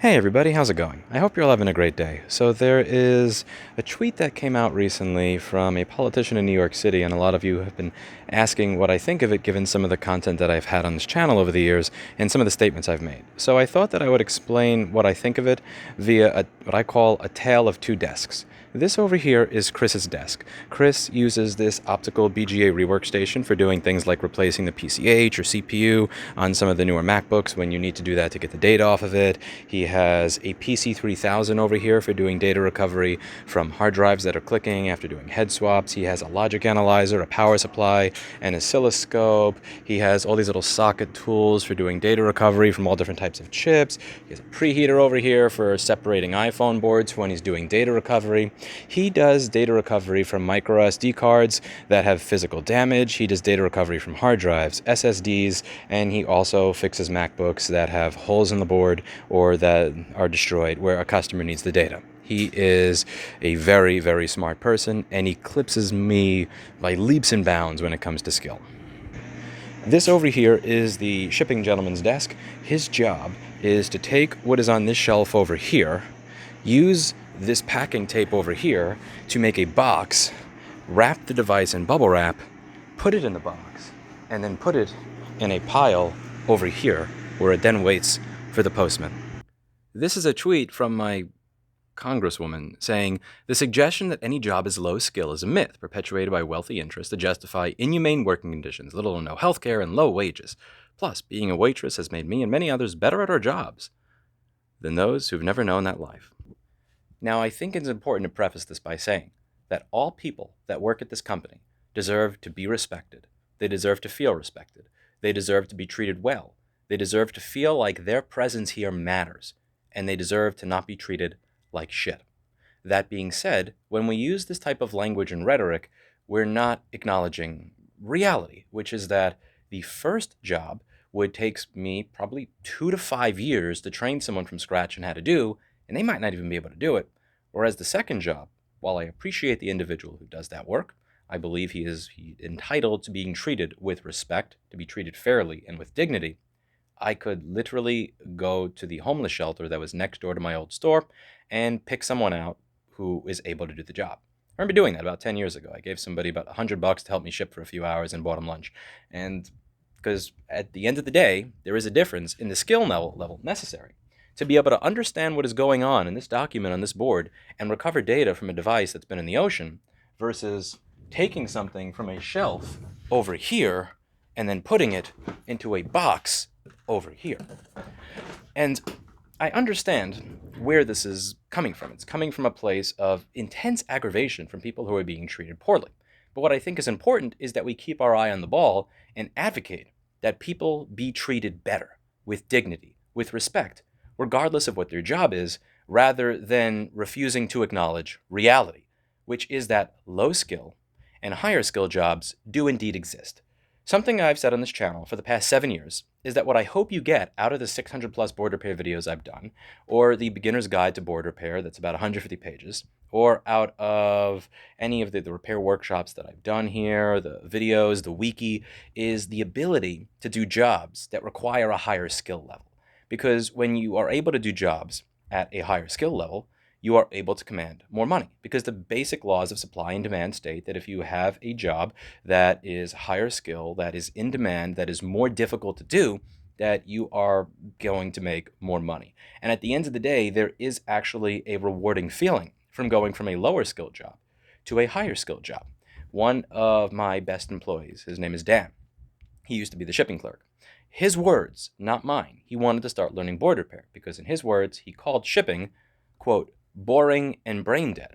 Hey everybody, how's it going? I hope you're all having a great day. So there is a tweet that came out recently from a politician in New York City, and a lot of you have been asking what I think of it given some of the content that I've had on this channel over the years and some of the statements I've made. So I thought that I would explain what I think of it via what I call a tale of two desks. This over here is Chris's desk. Chris uses this optical BGA rework station for doing things like replacing the PCH or CPU on some of the newer MacBooks when you need to do that to get the data off of it. He has a PC3000 over here for doing data recovery from hard drives that are clicking after doing head swaps. He has a logic analyzer, a power supply, an oscilloscope. He has all these little socket tools for doing data recovery from all different types of chips. He has a preheater over here for separating iPhone boards when he's doing data recovery. He does data recovery from micro SD cards that have physical damage. He does data recovery from hard drives, SSDs, and he also fixes MacBooks that have holes in the board or that are destroyed where a customer needs the data. He is a very, very smart person, and he eclipses me by leaps and bounds when it comes to skill. This over here is the shipping gentleman's desk. His job is to take what is on this shelf over here, use this packing tape over here to make a box, wrap the device in bubble wrap, put it in the box, and then put it in a pile over here where it then waits for the postman. This is a tweet from my congresswoman saying, "The suggestion that any job is low skill is a myth perpetuated by wealthy interests to justify inhumane working conditions, little or no health care, and low wages. Plus, being a waitress has made me and many others better at our jobs than those who've never known that life." Now, I think it's important to preface this by saying that all people that work at this company deserve to be respected. They deserve to feel respected. They deserve to be treated well. They deserve to feel like their presence here matters, and they deserve to not be treated like shit. That being said, when we use this type of language and rhetoric, we're not acknowledging reality, which is that the first job would take me probably 2 to 5 years to train someone from scratch on how to do, and they might not even be able to do it. Whereas the second job, while I appreciate the individual who does that work, I believe he is entitled to being treated with respect, to be treated fairly and with dignity. I could literally go to the homeless shelter that was next door to my old store and pick someone out who is able to do the job. I remember doing that about 10 years ago. I gave somebody about $100 to help me ship for a few hours and bought him lunch. And because at the end of the day, there is a difference in the skill level necessary to be able to understand what is going on in this document on this board and recover data from a device that's been in the ocean versus taking something from a shelf over here and then putting it into a box over here. And I understand where this is coming from. It's coming from a place of intense aggravation from people who are being treated poorly. But what I think is important is that we keep our eye on the ball and advocate that people be treated better, with dignity, with respect, regardless of what their job is, rather than refusing to acknowledge reality, which is that low skill and higher skill jobs do indeed exist. Something I've said on this channel for the past 7 years is that what I hope you get out of the 600 plus board repair videos I've done, or the beginner's guide to board repair that's about 150 pages, or out of any of the repair workshops that I've done here, the videos, the wiki, is the ability to do jobs that require a higher skill level. Because when you are able to do jobs at a higher skill level, you are able to command more money. Because the basic laws of supply and demand state that if you have a job that is higher skill, that is in demand, that is more difficult to do, that you are going to make more money. And at the end of the day, there is actually a rewarding feeling from going from a lower skill job to a higher skill job. One of my best employees, his name is Dan. He used to be the shipping clerk. His words, not mine. He wanted to start learning board repair because in his words, he called shipping, quote, boring and brain dead.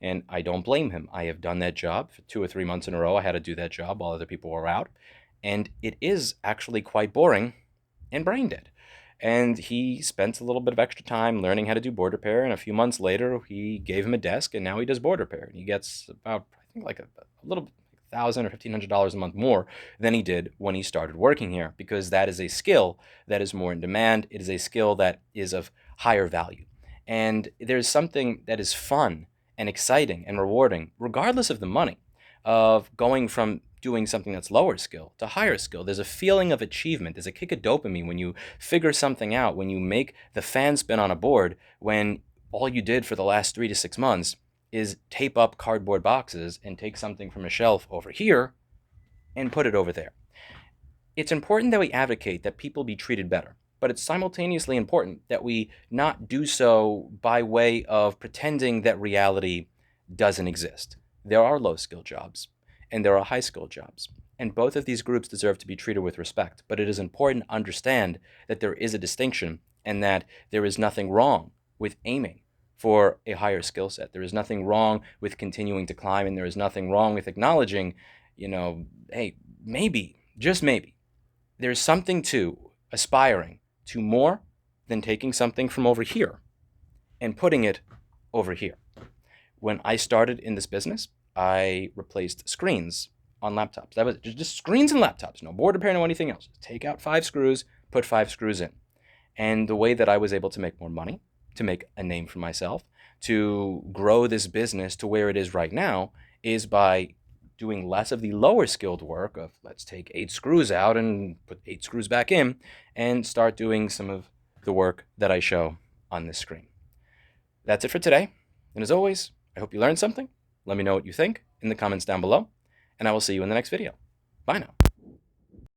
And I don't blame him. I have done that job for 2 or 3 months in a row. I had to do that job while other people were out. And it is actually quite boring and brain dead. And he spent a little bit of extra time learning how to do board repair. And a few months later, he gave him a desk and now he does board repair. And he gets about, I think like a little $1,000 or $1,500 a month more than he did when he started working here, because that is a skill that is more in demand. It is a skill that is of higher value. And there's something that is fun and exciting and rewarding, regardless of the money, of going from doing something that's lower skill to higher skill. There's a feeling of achievement. There's a kick of dopamine when you figure something out, when you make the fan spin on a board, when all you did for the last 3 to 6 months is tape up cardboard boxes and take something from a shelf over here and put it over there. It's important that we advocate that people be treated better, but it's simultaneously important that we not do so by way of pretending that reality doesn't exist. There are low skill jobs and there are high skill jobs, and both of these groups deserve to be treated with respect. But it is important to understand that there is a distinction and that there is nothing wrong with aiming for a higher skill set. There is nothing wrong with continuing to climb, and there is nothing wrong with acknowledging, hey, maybe, just maybe, there's something to aspiring to more than taking something from over here and putting it over here. When I started in this business, I replaced screens on laptops. That was just screens and laptops, no board repair, no anything else. Take out 5 screws, put 5 screws in. And the way that I was able to make more money, to make a name for myself, to grow this business to where it is right now, is by doing less of the lower skilled work of let's take 8 screws out and put 8 screws back in, and start doing some of the work that I show on this screen. That's it for today. And as always, I hope you learned something. Let me know what you think in the comments down below, and I will see you in the next video. Bye now.